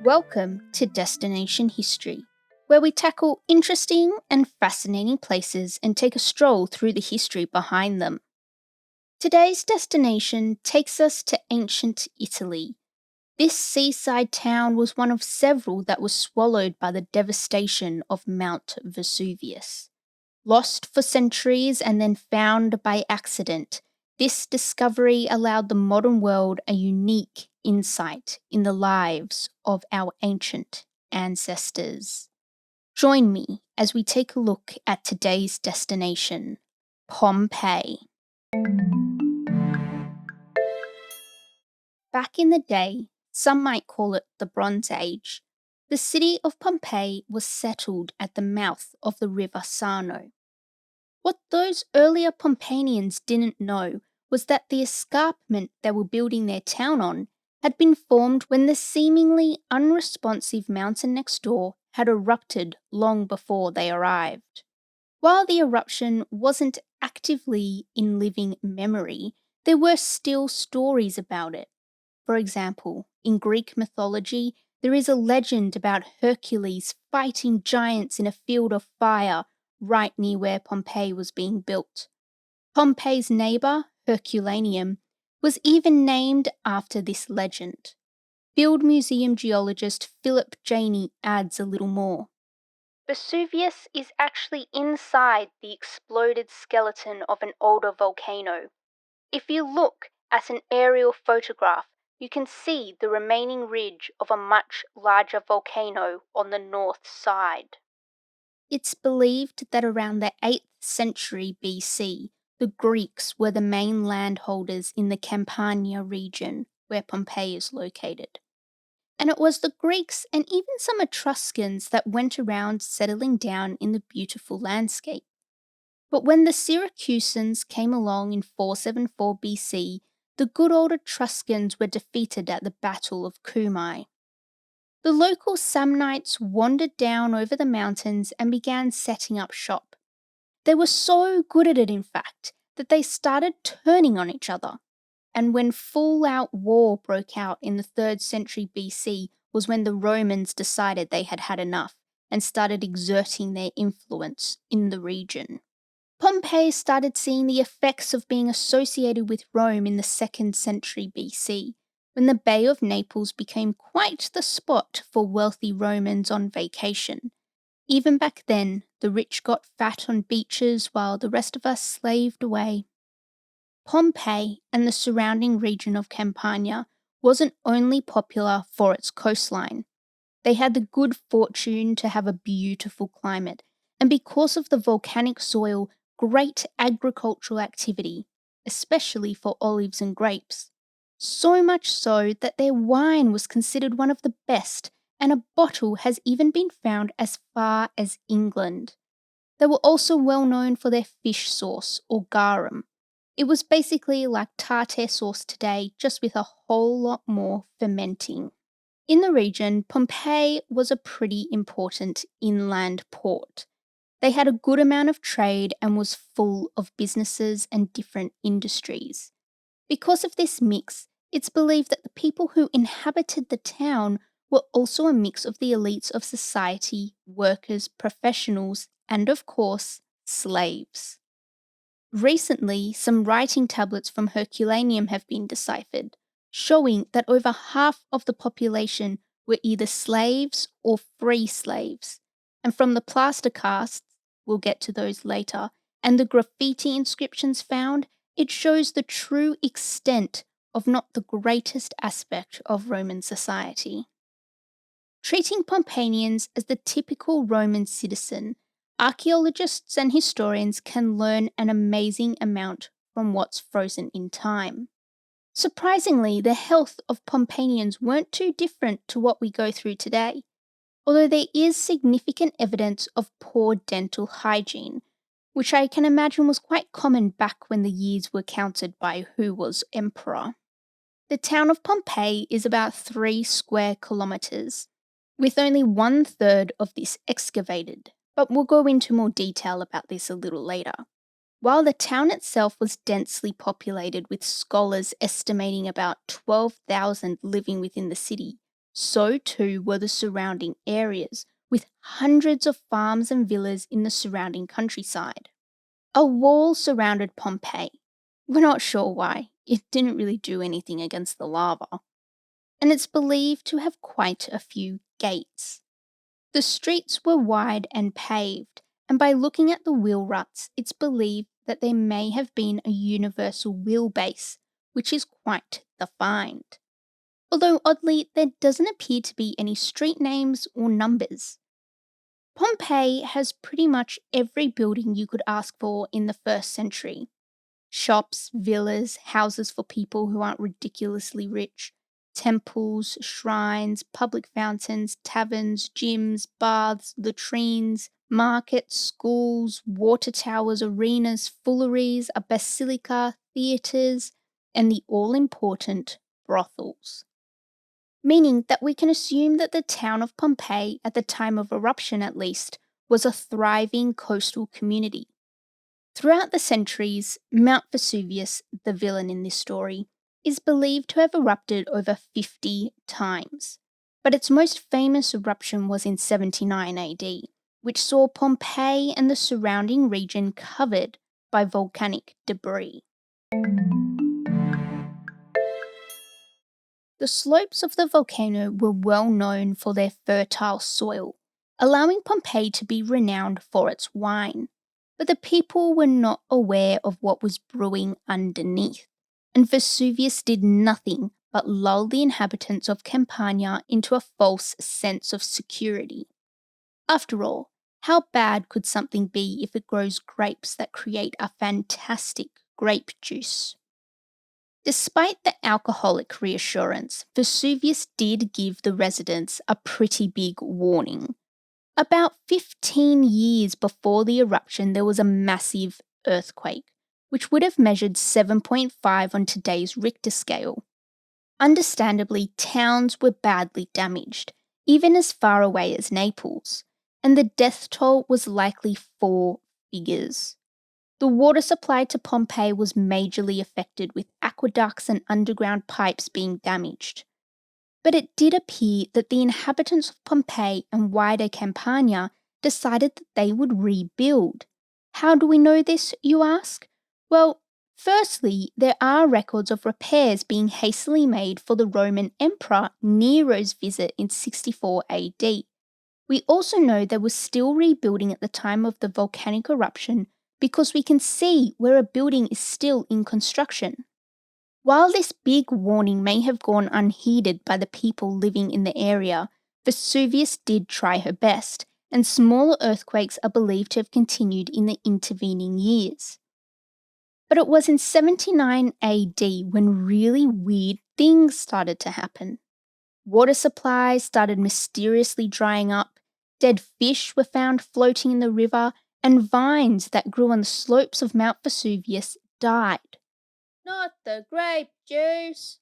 Welcome to Destination History, where we tackle interesting and fascinating places and take a stroll through the history behind them. Today's destination takes us to ancient Italy. This seaside town was one of several that was swallowed by the devastation of Mount Vesuvius. Lost for centuries and then found by accident, this discovery allowed the modern world a unique insight in the lives of our ancient ancestors. Join me as we take a look at today's destination, Pompeii. Back in the day, some might call it the Bronze Age, the city of Pompeii was settled at the mouth of the river Sarno. What those earlier Pompeians didn't know was that the escarpment they were building their town on had been formed when the seemingly unresponsive mountain next door had erupted long before they arrived. While the eruption wasn't actively in living memory, there were still stories about it. For example, in Greek mythology, there is a legend about Hercules fighting giants in a field of fire right near where Pompeii was being built. Pompeii's neighbour, Herculaneum, was even named after this legend. Field Museum geologist Philip Janey adds a little more. Vesuvius is actually inside the exploded skeleton of an older volcano. If you look at an aerial photograph, you can see the remaining ridge of a much larger volcano on the north side. It's believed that around the 8th century BC, the Greeks were the main landholders in the Campania region where Pompeii is located. And it was the Greeks and even some Etruscans that went around settling down in the beautiful landscape. But when the Syracusans came along in 474 BC, the good old Etruscans were defeated at the Battle of Cumae. The local Samnites wandered down over the mountains and began setting up shop. They were so good at it, in fact, that they started turning on each other. And when full-out war broke out in the 3rd century BC was when the Romans decided they had had enough and started exerting their influence in the region. Pompeii started seeing the effects of being associated with Rome in the 2nd century BC, when the Bay of Naples became quite the spot for wealthy Romans on vacation. Even back then, the rich got fat on beaches while the rest of us slaved away. Pompeii and the surrounding region of Campania wasn't only popular for its coastline. They had the good fortune to have a beautiful climate, and because of the volcanic soil, great agricultural activity, especially for olives and grapes. So much so that their wine was considered one of the best, and a bottle has even been found as far as England. They were also well known for their fish sauce, or garum. It was basically like tartare sauce today, just with a whole lot more fermenting. In the region, Pompeii was a pretty important inland port. They had a good amount of trade and was full of businesses and different industries. Because of this mix, it's believed that the people who inhabited the town were also a mix of the elites of society, workers, professionals, and of course, slaves. Recently, some writing tablets from Herculaneum have been deciphered, showing that over half of the population were either slaves or free slaves. And from the plaster casts, we'll get to those later, and the graffiti inscriptions found, it shows the true extent of not the greatest aspect of Roman society. Treating Pompeians as the typical Roman citizen, archaeologists and historians can learn an amazing amount from what's frozen in time. Surprisingly, the health of Pompeians weren't too different to what we go through today, although there is significant evidence of poor dental hygiene, which I can imagine was quite common back when the years were counted by who was emperor. The town of Pompeii is about 3 square kilometres, with only 1/3 of this excavated, but we'll go into more detail about this a little later. While the town itself was densely populated with scholars estimating about 12,000 living within the city, So too were the surrounding areas, with hundreds of farms and villas in the surrounding countryside. A wall surrounded Pompeii. We're not sure why. It didn't really do anything against the lava. And it's believed to have quite a few gates. The streets were wide and paved, and by looking at the wheel ruts, it's believed that there may have been a universal wheelbase, which is quite the find. Although oddly, there doesn't appear to be any street names or numbers. Pompeii has pretty much every building you could ask for in the first century. Shops, villas, houses for people who aren't ridiculously rich, temples, shrines, public fountains, taverns, gyms, baths, latrines, markets, schools, water towers, arenas, fooleries, a basilica, theatres, and the all-important brothels. Meaning that we can assume that the town of Pompeii, at the time of eruption at least, was a thriving coastal community. Throughout the centuries, Mount Vesuvius, the villain in this story, is believed to have erupted over 50 times. But its most famous eruption was in 79 AD, which saw Pompeii and the surrounding region covered by volcanic debris. The slopes of the volcano were well known for their fertile soil, allowing Pompeii to be renowned for its wine. But the people were not aware of what was brewing underneath, and Vesuvius did nothing but lull the inhabitants of Campania into a false sense of security. After all, how bad could something be if it grows grapes that create a fantastic grape juice? Despite the alcoholic reassurance, Vesuvius did give the residents a pretty big warning. About 15 years before the eruption, there was a massive earthquake, which would have measured 7.5 on today's Richter scale. Understandably, towns were badly damaged, even as far away as Naples, and the death toll was likely 4 figures. The water supply to Pompeii was majorly affected, with aqueducts and underground pipes being damaged. But it did appear that the inhabitants of Pompeii and wider Campania decided that they would rebuild. How do we know this, you ask? Well, firstly, there are records of repairs being hastily made for the Roman Emperor Nero's visit in 64 AD. We also know they were still rebuilding at the time of the volcanic eruption because we can see where a building is still in construction. While this big warning may have gone unheeded by the people living in the area, Vesuvius did try her best, and smaller earthquakes are believed to have continued in the intervening years. But it was in 79 AD when really weird things started to happen. Water supplies started mysteriously drying up, dead fish were found floating in the river, and vines that grew on the slopes of Mount Vesuvius died. Not the grape juice!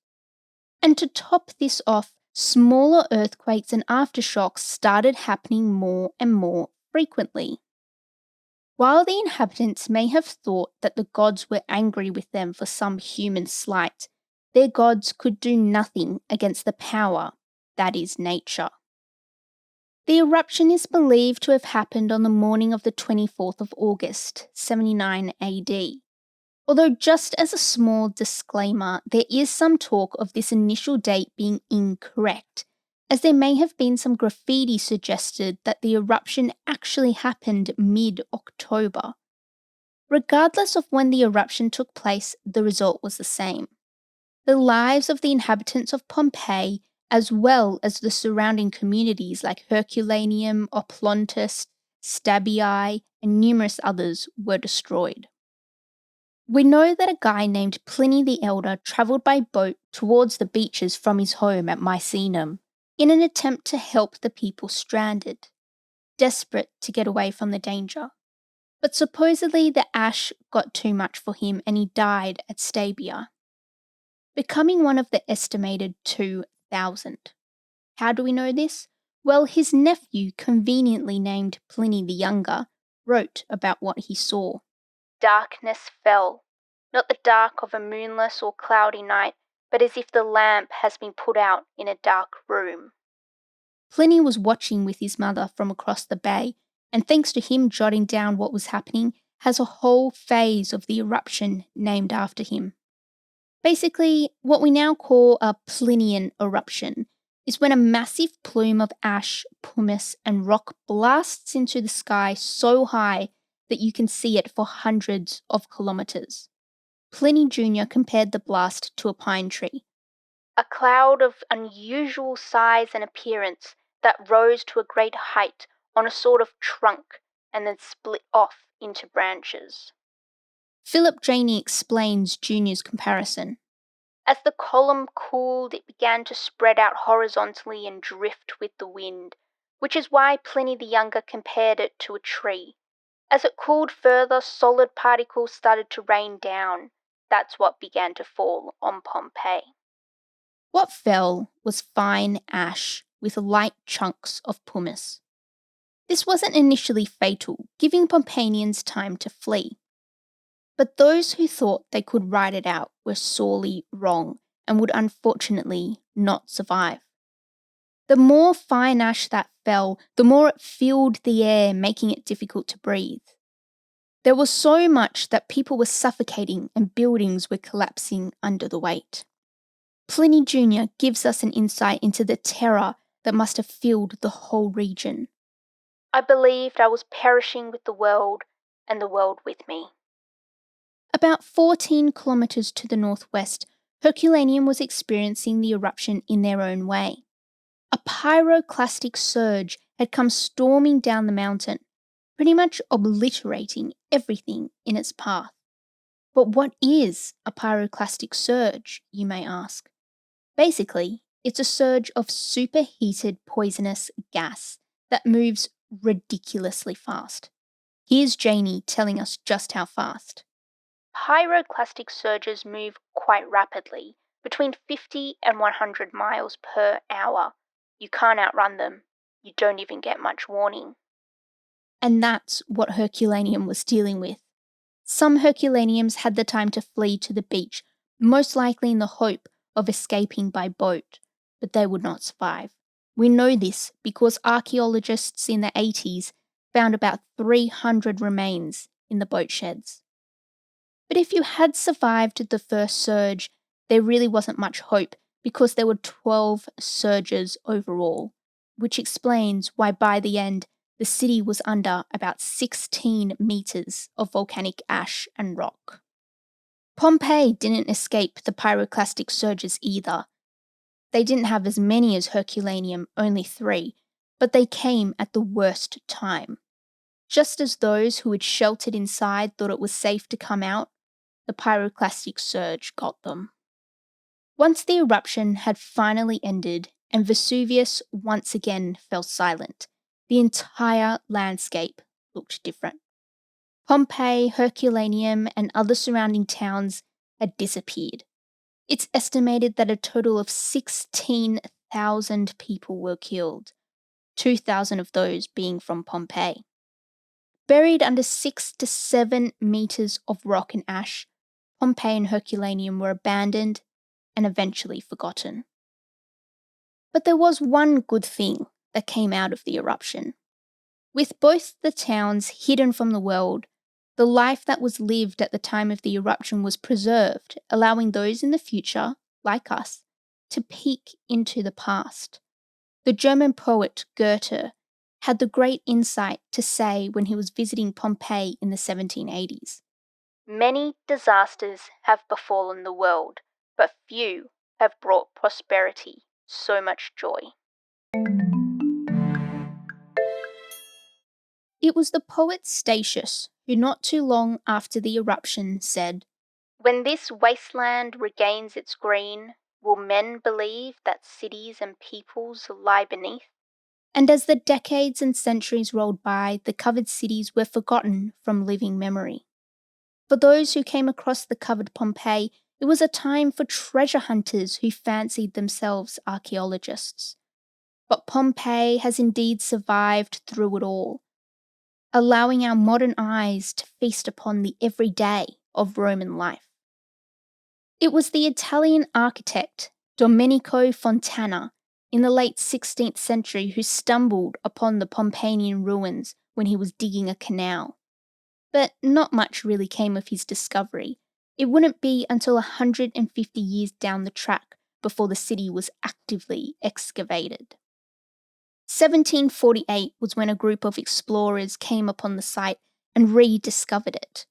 And to top this off, smaller earthquakes and aftershocks started happening more and more frequently. While the inhabitants may have thought that the gods were angry with them for some human slight, their gods could do nothing against the power that is nature. The eruption is believed to have happened on the morning of the 24th of August, 79 AD. Although just as a small disclaimer, there is some talk of this initial date being incorrect, as there may have been some graffiti suggested that the eruption actually happened mid-October. Regardless of when the eruption took place, the result was the same. The lives of the inhabitants of Pompeii, as well as the surrounding communities like Herculaneum, Oplontis, Stabii, and numerous others, were destroyed. We know that a guy named Pliny the Elder travelled by boat towards the beaches from his home at Misenum in an attempt to help the people stranded, desperate to get away from the danger. But supposedly the ash got too much for him and he died at Stabia, becoming one of the estimated 2,000. How do we know this? Well, his nephew, conveniently named Pliny the Younger, wrote about what he saw. Darkness fell, not the dark of a moonless or cloudy night, but as if the lamp has been put out in a dark room. Pliny was watching with his mother from across the bay, and thanks to him jotting down what was happening, has a whole phase of the eruption named after him. Basically, what we now call a Plinian eruption is when a massive plume of ash, pumice, and rock blasts into the sky so high that you can see it for hundreds of kilometres. Pliny Jr. compared the blast to a pine tree, a cloud of unusual size and appearance that rose to a great height on a sort of trunk and then split off into branches. Philip Janey explains Junior's comparison. As the column cooled, it began to spread out horizontally and drift with the wind, which is why Pliny the Younger compared it to a tree. As it cooled further, solid particles started to rain down. That's what began to fall on Pompeii. What fell was fine ash with light chunks of pumice. This wasn't initially fatal, giving Pompeians time to flee. But those who thought they could ride it out were sorely wrong and would unfortunately not survive. The more fine ash that fell, the more it filled the air, making it difficult to breathe. There was so much that people were suffocating and buildings were collapsing under the weight. Pliny Jr. gives us an insight into the terror that must have filled the whole region. I believed I was perishing with the world and the world with me. About 14 kilometres to the northwest, Herculaneum was experiencing the eruption in their own way. A pyroclastic surge had come storming down the mountain, pretty much obliterating everything in its path. But what is a pyroclastic surge, you may ask? Basically, it's a surge of superheated poisonous gas that moves ridiculously fast. Here's Janey telling us just how fast. Pyroclastic surges move quite rapidly, between 50 and 100 miles per hour. You can't outrun them. You don't even get much warning. And that's what Herculaneum was dealing with. Some Herculaneums had the time to flee to the beach, most likely in the hope of escaping by boat, but they would not survive. We know this because archaeologists in the 80s found about 300 remains in the boat sheds. But if you had survived the first surge, there really wasn't much hope because there were 12 surges overall, which explains why by the end, the city was under about 16 metres of volcanic ash and rock. Pompeii didn't escape the pyroclastic surges either. They didn't have as many as Herculaneum, only 3, but they came at the worst time. Just as those who had sheltered inside thought it was safe to come out, the pyroclastic surge got them. Once the eruption had finally ended and Vesuvius once again fell silent, the entire landscape looked different. Pompeii, Herculaneum, and other surrounding towns had disappeared. It's estimated that a total of 16,000 people were killed, 2,000 of those being from Pompeii. Buried under 6 to 7 metres of rock and ash, Pompeii and Herculaneum were abandoned and eventually forgotten. But there was one good thing that came out of the eruption. With both the towns hidden from the world, the life that was lived at the time of the eruption was preserved, allowing those in the future, like us, to peek into the past. The German poet Goethe had the great insight to say when he was visiting Pompeii in the 1780s. Many disasters have befallen the world, but few have brought prosperity, so much joy. It was the poet Statius who not too long after the eruption said, "When this wasteland regains its green, will men believe that cities and peoples lie beneath?" And as the decades and centuries rolled by, the covered cities were forgotten from living memory. For those who came across the covered Pompeii, it was a time for treasure hunters who fancied themselves archaeologists. But Pompeii has indeed survived through it all, allowing our modern eyes to feast upon the everyday of Roman life. It was the Italian architect Domenico Fontana in the late 16th century who stumbled upon the Pompeian ruins when he was digging a canal. But not much really came of his discovery. It wouldn't be until 150 years down the track before the city was actively excavated. 1748 was when a group of explorers came upon the site and rediscovered it,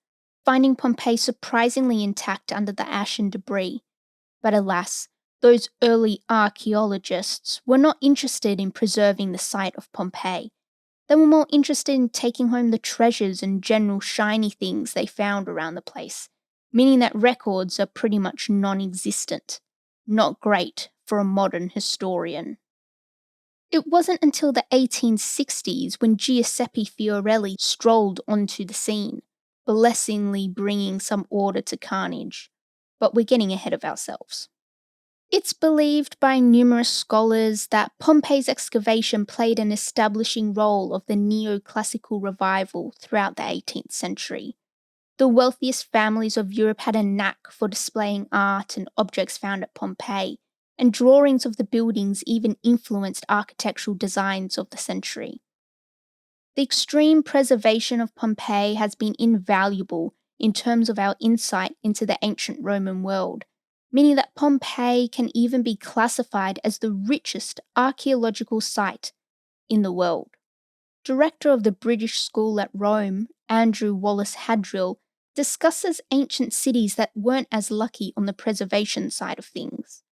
finding Pompeii surprisingly intact under the ash and debris. But alas, those early archaeologists were not interested in preserving the site of Pompeii. They were more interested in taking home the treasures and general shiny things they found around the place, meaning that records are pretty much non-existent. Not great for a modern historian. It wasn't until the 1860s when Giuseppe Fiorelli strolled onto the scene, blessingly bringing some order to carnage. But we're getting ahead of ourselves. It's believed by numerous scholars that Pompeii's excavation played an establishing role of the neoclassical revival throughout the 18th century. The wealthiest families of Europe had a knack for displaying art and objects found at Pompeii, and drawings of the buildings even influenced architectural designs of the century. The extreme preservation of Pompeii has been invaluable in terms of our insight into the ancient Roman world, meaning that Pompeii can even be classified as the richest archaeological site in the world. Director of the British School at Rome, Andrew Wallace Hadrill, discusses ancient cities that weren't as lucky on the preservation side of things.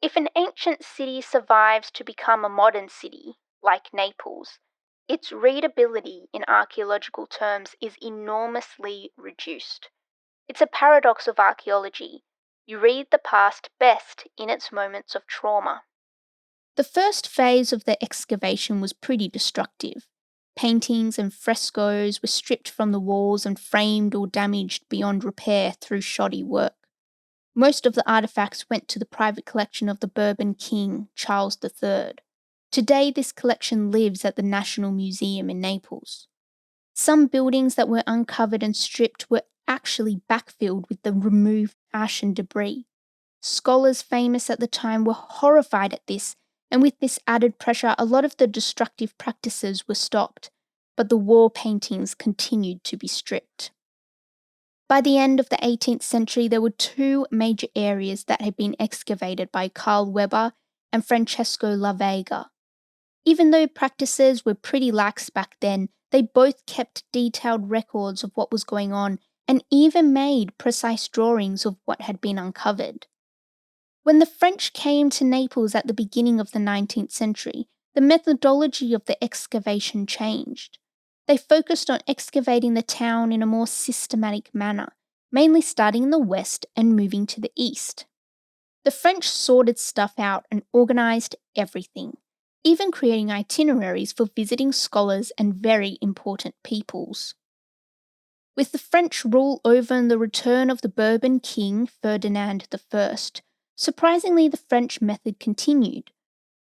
If an ancient city survives to become a modern city, like Naples, its readability in archaeological terms is enormously reduced. It's a paradox of archaeology. You read the past best in its moments of trauma. The first phase of the excavation was pretty destructive. Paintings and frescoes were stripped from the walls and framed or damaged beyond repair through shoddy work. Most of the artifacts went to the private collection of the Bourbon king, Charles III. Today, this collection lives at the National Museum in Naples. Some buildings that were uncovered and stripped were actually backfilled with the removed ash and debris. Scholars famous at the time were horrified at this, and with this added pressure, a lot of the destructive practices were stopped, but the wall paintings continued to be stripped. By the end of the 18th century, there were two major areas that had been excavated by Carl Weber and Francesco La Vega. Even though practices were pretty lax back then, they both kept detailed records of what was going on and even made precise drawings of what had been uncovered. When the French came to Naples at the beginning of the 19th century, the methodology of the excavation changed. They focused on excavating the town in a more systematic manner, mainly starting in the west and moving to the east. The French sorted stuff out and organised everything, even creating itineraries for visiting scholars and very important peoples. With the French rule over and the return of the Bourbon king, Ferdinand I, surprisingly the French method continued.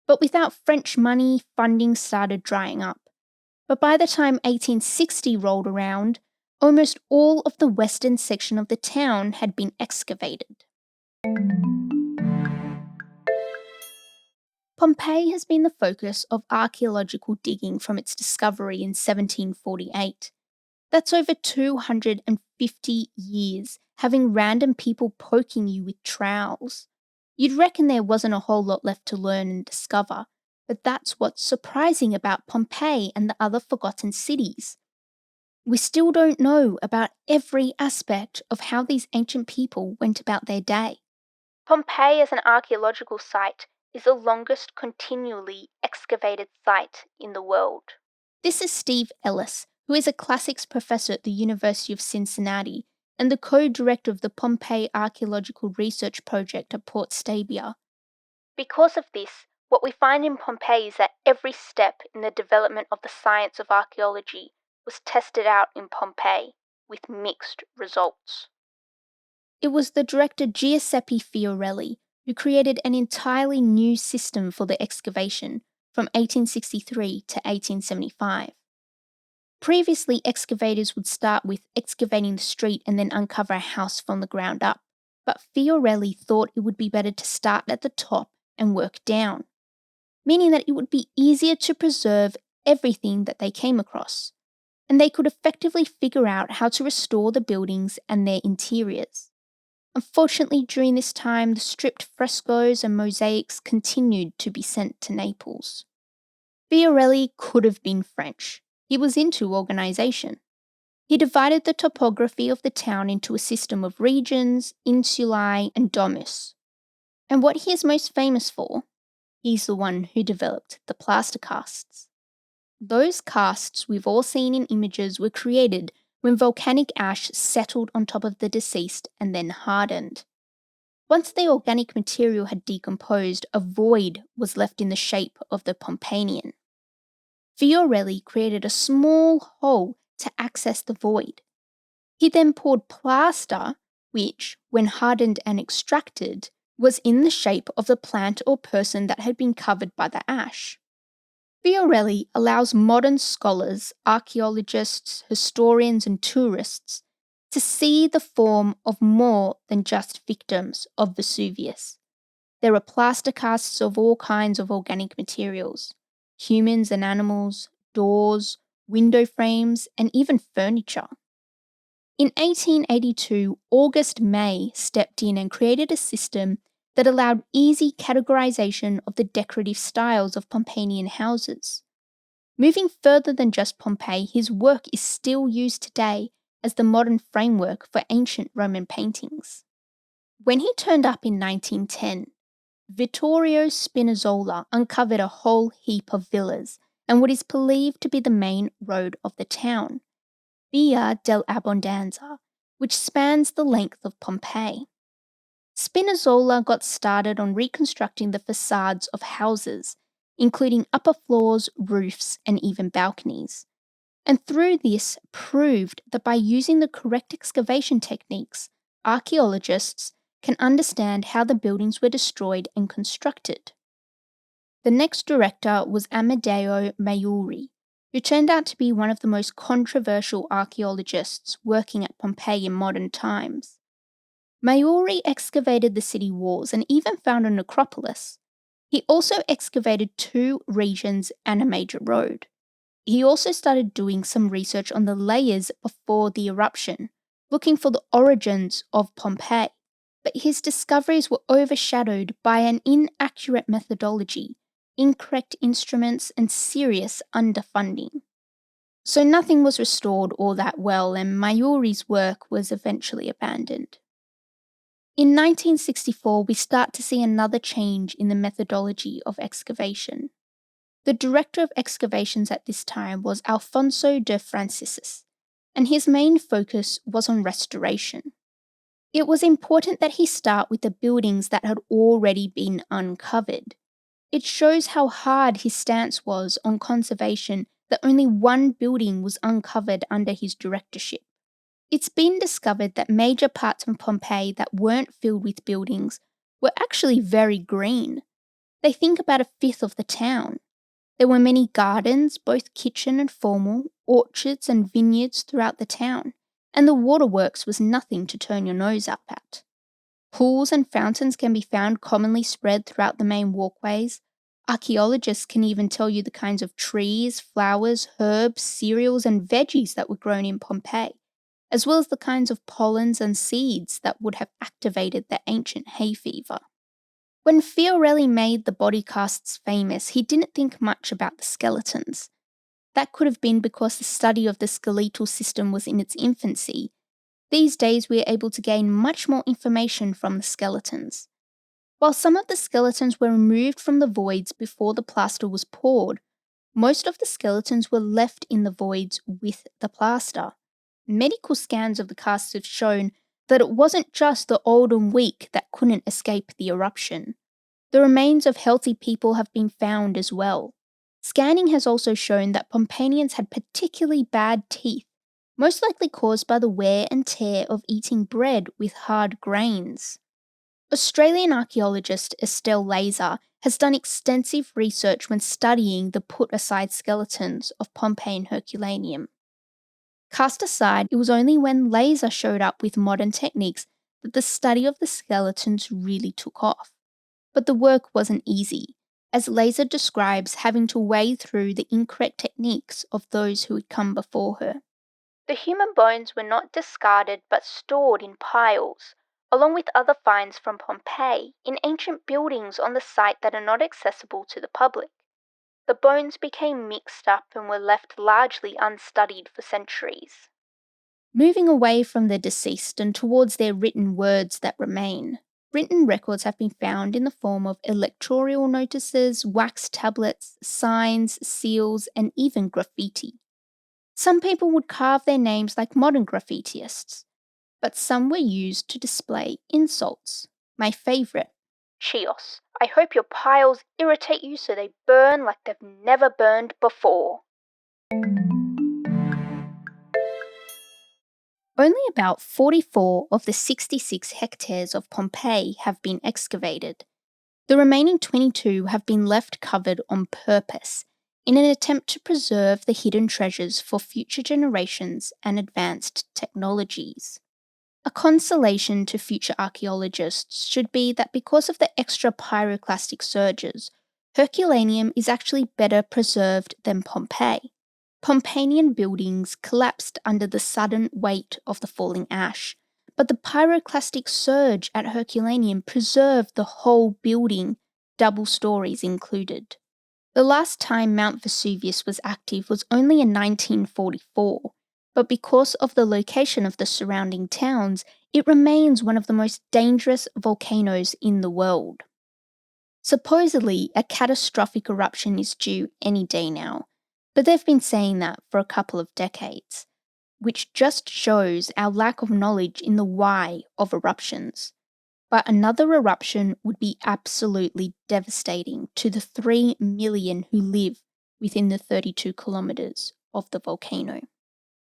But without French money, funding started drying up. But by the time 1860 rolled around, almost all of the western section of the town had been excavated. Pompeii has been the focus of archaeological digging from its discovery in 1748. That's over 250 years, having random people poking you with trowels. You'd reckon there wasn't a whole lot left to learn and discover, but that's what's surprising about Pompeii and the other forgotten cities. We still don't know about every aspect of how these ancient people went about their day. Pompeii as an archaeological site is the longest continually excavated site in the world. This is Steve Ellis, who is a classics professor at the University of Cincinnati and the co-director of the Pompeii Archaeological Research Project at Port Stabia. Because of this, what we find in Pompeii is that every step in the development of the science of archaeology was tested out in Pompeii, with mixed results. It was the director Giuseppe Fiorelli who created an entirely new system for the excavation from 1863 to 1875. Previously, excavators would start with excavating the street and then uncover a house from the ground up, but Fiorelli thought it would be better to start at the top and work down. meaning that it would be easier to preserve everything that they came across, and they could effectively figure out how to restore the buildings and their interiors. Unfortunately, during this time, the stripped frescoes and mosaics continued to be sent to Naples. Fiorelli could have been French. He was into organisation. He divided the topography of the town into a system of regions, insulae, and domus. And what he is most famous for, he's the one who developed the plaster casts. Those casts we've all seen in images were created when volcanic ash settled on top of the deceased and then hardened. Once the organic material had decomposed, a void was left in the shape of the Pompeian. Fiorelli created a small hole to access the void. He then poured plaster, which, when hardened and extracted, was in the shape of the plant or person that had been covered by the ash. Fiorelli allows modern scholars, archaeologists, historians, and tourists to see the form of more than just victims of Vesuvius. There are plaster casts of all kinds of organic materials, humans and animals, doors, window frames, and even furniture. In 1882, August May stepped in and created a system that allowed easy categorization of the decorative styles of Pompeian houses. Moving further than just Pompeii, his work is still used today as the modern framework for ancient Roman paintings. When he turned up in 1910, Vittorio Spinazzola uncovered a whole heap of villas and what is believed to be the main road of the town, Via dell'Abbondanza, which spans the length of Pompeii. Spinazzola got started on reconstructing the facades of houses, including upper floors, roofs, and even balconies, and through this proved that by using the correct excavation techniques, archaeologists can understand how the buildings were destroyed and constructed. The next director was Amedeo Maiuri, who turned out to be one of the most controversial archaeologists working at Pompeii in modern times. Maiuri excavated the city walls and even found a necropolis. He also excavated 2 regions and a major road. He also started doing some research on the layers before the eruption, looking for the origins of Pompeii. But his discoveries were overshadowed by an inaccurate methodology, incorrect instruments, and serious underfunding. So nothing was restored all that well, and Maiuri's work was eventually abandoned. In 1964, we start to see another change in the methodology of excavation. The director of excavations at this time was Alfonso de Franciscis, and his main focus was on restoration. It was important that he start with the buildings that had already been uncovered. It shows how hard his stance was on conservation that only one building was uncovered under his directorship. It's been discovered that major parts of Pompeii that weren't filled with buildings were actually very green. They think about a fifth of the town. There were many gardens, both kitchen and formal, orchards and vineyards throughout the town, and the waterworks was nothing to turn your nose up at. Pools and fountains can be found commonly spread throughout the main walkways. Archaeologists can even tell you the kinds of trees, flowers, herbs, cereals, and veggies that were grown in Pompeii, as well as the kinds of pollens and seeds that would have activated the ancient hay fever. When Fiorelli made the body casts famous, he didn't think much about the skeletons. That could have been because the study of the skeletal system was in its infancy. These days we are able to gain much more information from the skeletons. While some of the skeletons were removed from the voids before the plaster was poured, most of the skeletons were left in the voids with the plaster. Medical scans of the casts have shown that it wasn't just the old and weak that couldn't escape the eruption. The remains of healthy people have been found as well. Scanning has also shown that Pompeians had particularly bad teeth, most likely caused by the wear and tear of eating bread with hard grains. Australian archaeologist Estelle Laser has done extensive research when studying the put-aside skeletons of Pompeii and Herculaneum. Cast aside, it was only when Laser showed up with modern techniques that the study of the skeletons really took off. But the work wasn't easy. as Laser describes having to wade through the incorrect techniques of those who had come before her. The human bones were not discarded but stored in piles, along with other finds from Pompeii, in ancient buildings on the site that are not accessible to the public. The bones became mixed up and were left largely unstudied for centuries. Moving away from the deceased and towards their written words that remain, written records have been found in the form of electoral notices, wax tablets, signs, seals, and even graffiti. Some people would carve their names like modern graffitiists, but some were used to display insults. My favourite, Chios, I hope your piles irritate you so they burn like they've never burned before. Only about 44 of the 66 hectares of Pompeii have been excavated. The remaining 22 have been left covered on purpose in an attempt to preserve the hidden treasures for future generations and advanced technologies. A consolation to future archaeologists should be that because of the extra pyroclastic surges, Herculaneum is actually better preserved than Pompeii. Pompeian buildings collapsed under the sudden weight of the falling ash, but the pyroclastic surge at Herculaneum preserved the whole building, double stories included. The last time Mount Vesuvius was active was only in 1944, but because of the location of the surrounding towns, it remains one of the most dangerous volcanoes in the world. Supposedly, a catastrophic eruption is due any day now, but they've been saying that for a couple of decades, which just shows our lack of knowledge in the why of eruptions. But another eruption would be absolutely devastating to the 3 million who live within the 32 kilometres of the volcano.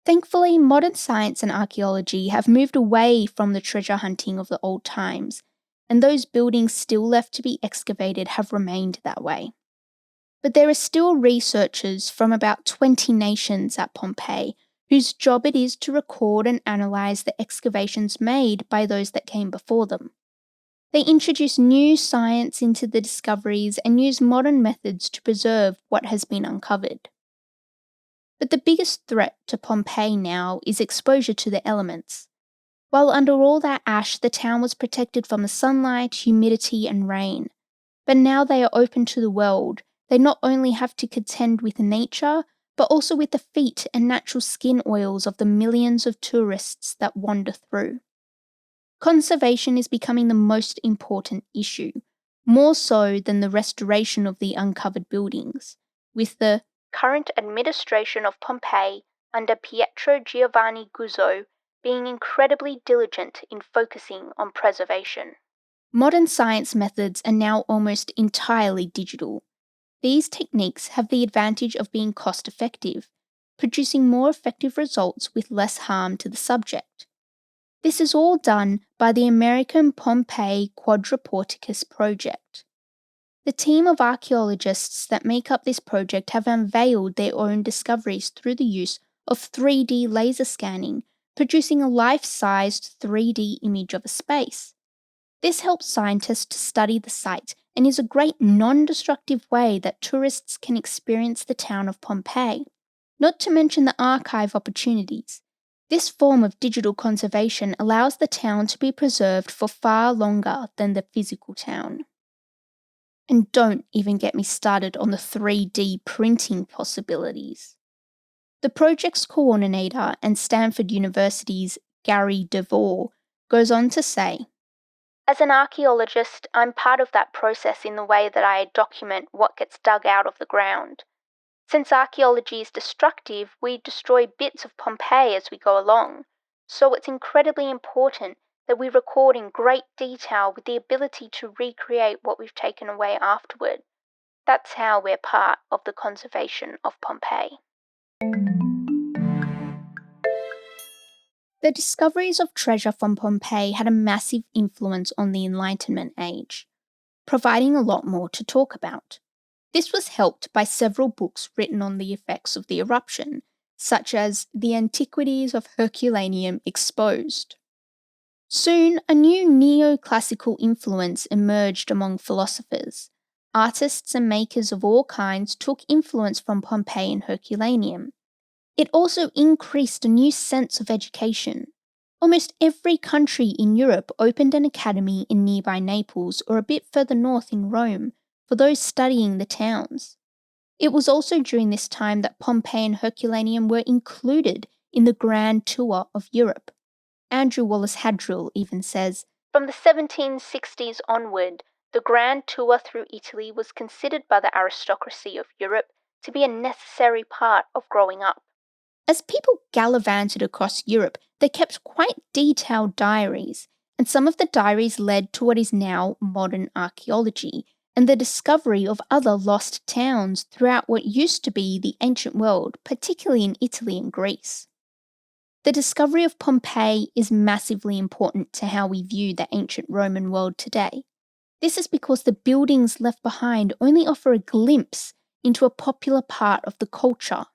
Thankfully, modern science and archaeology have moved away from the treasure hunting of the old times, and those buildings still left to be excavated have remained that way. But there are still researchers from about 20 nations at Pompeii whose job it is to record and analyse the excavations made by those that came before them. They introduce new science into the discoveries and use modern methods to preserve what has been uncovered. But the biggest threat to Pompeii now is exposure to the elements. While under all that ash, the town was protected from the sunlight, humidity, and rain. But now they are open to the world. They not only have to contend with nature, but also with the feet and natural skin oils of the millions of tourists that wander through. Conservation is becoming the most important issue, more so than the restoration of the uncovered buildings, with the current administration of Pompeii under Pietro Giovanni Guzzo being incredibly diligent in focusing on preservation. Modern science methods are now almost entirely digital. These techniques have the advantage of being cost-effective, producing more effective results with less harm to the subject. This is all done by the American Pompeii Quadriporticus project. The team of archaeologists that make up this project have unveiled their own discoveries through the use of 3D laser scanning, producing a life-sized 3D image of a space. This helps scientists study the site and is a great non-destructive way that tourists can experience the town of Pompeii, not to mention the archive opportunities. This form of digital conservation allows the town to be preserved for far longer than the physical town. And don't even get me started on the 3D printing possibilities. The project's coordinator and Stanford University's Gary DeVore goes on to say, as an archaeologist, I'm part of that process in the way that I document what gets dug out of the ground. Since archaeology is destructive, we destroy bits of Pompeii as we go along, so it's incredibly important that we record in great detail with the ability to recreate what we've taken away afterward. That's how we're part of the conservation of Pompeii. The discoveries of treasure from Pompeii had a massive influence on the Enlightenment age, providing a lot more to talk about. This was helped by several books written on the effects of the eruption, such as The Antiquities of Herculaneum Exposed. Soon, a new neoclassical influence emerged among philosophers. Artists and makers of all kinds took influence from Pompeii and Herculaneum. It also increased a new sense of education. Almost every country in Europe opened an academy in nearby Naples or a bit further north in Rome for those studying the towns. It was also during this time that Pompeii and Herculaneum were included in the Grand Tour of Europe. Andrew Wallace Hadrill even says, "From the 1760s onward, the Grand Tour through Italy was considered by the aristocracy of Europe to be a necessary part of growing up." As people gallivanted across Europe, they kept quite detailed diaries, and some of the diaries led to what is now modern archaeology and the discovery of other lost towns throughout what used to be the ancient world, particularly in Italy and Greece. The discovery of Pompeii is massively important to how we view the ancient Roman world today. This is because the buildings left behind only offer a glimpse into a popular part of the culture.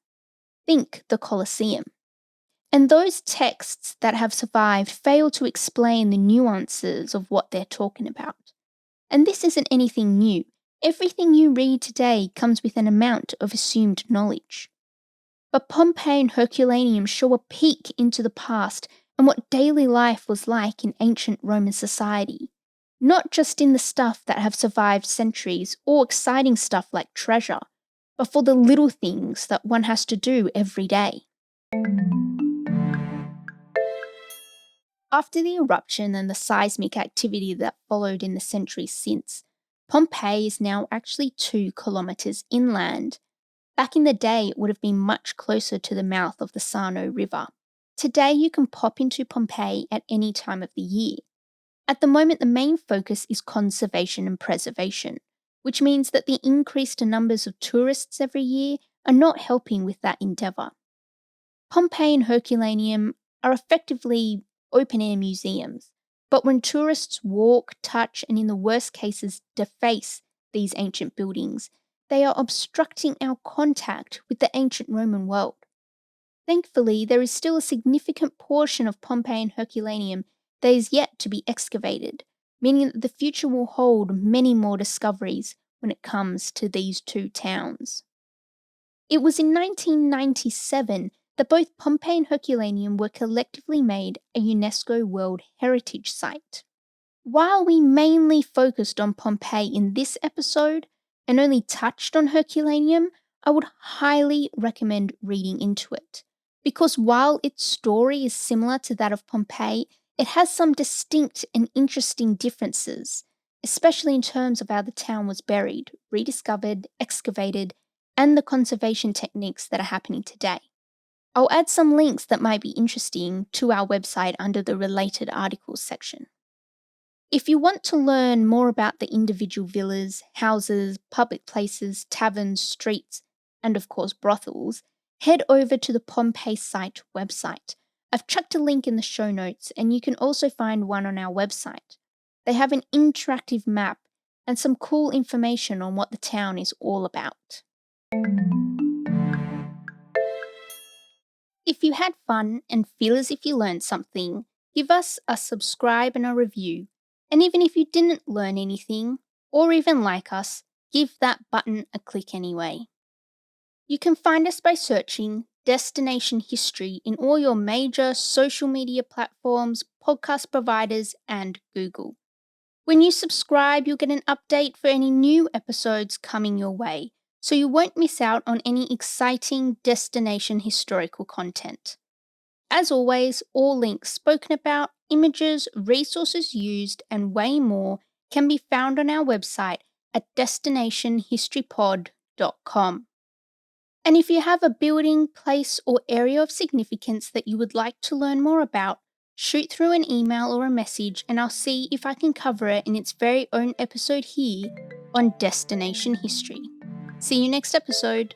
Think the Colosseum. And those texts that have survived fail to explain the nuances of what they're talking about. And this isn't anything new. Everything you read today comes with an amount of assumed knowledge. But Pompeii and Herculaneum show a peek into the past and what daily life was like in ancient Roman society. Not just in the stuff that have survived centuries or exciting stuff like treasure, but for the little things that one has to do every day. After the eruption and the seismic activity that followed in the centuries since, Pompeii is now actually 2 kilometres inland. Back in the day, it would have been much closer to the mouth of the Sarno River. Today, you can pop into Pompeii at any time of the year. At the moment, the main focus is conservation and preservation, which means that the increased numbers of tourists every year are not helping with that endeavour. Pompeii and Herculaneum are effectively open-air museums, but when tourists walk, touch, and in the worst cases deface these ancient buildings, they are obstructing our contact with the ancient Roman world. Thankfully, there is still a significant portion of Pompeii and Herculaneum that is yet to be excavated, meaning that the future will hold many more discoveries when it comes to these 2 towns. It was in 1997 that both Pompeii and Herculaneum were collectively made a UNESCO World Heritage Site. While we mainly focused on Pompeii in this episode and only touched on Herculaneum, I would highly recommend reading into it, because while its story is similar to that of Pompeii, it has some distinct and interesting differences, especially in terms of how the town was buried, rediscovered, excavated, and the conservation techniques that are happening today. I'll add some links that might be interesting to our website under the related articles section. If you want to learn more about the individual villas, houses, public places, taverns, streets, and of course brothels, head over to the Pompeii site website. I've chucked a link in the show notes, and you can also find one on our website. They have an interactive map and some cool information on what the town is all about. If you had fun and feel as if you learned something, give us a subscribe and a review. And even if you didn't learn anything, or even like us, give that button a click anyway. You can find us by searching Destination History in all your major social media platforms, podcast providers, and Google. When you subscribe, you'll get an update for any new episodes coming your way, so you won't miss out on any exciting destination historical content. As always, all links spoken about, images, resources used, and way more can be found on our website at destinationhistorypod.com. And if you have a building, place, or area of significance that you would like to learn more about, shoot through an email or a message and I'll see if I can cover it in its very own episode here on Destination History. See you next episode.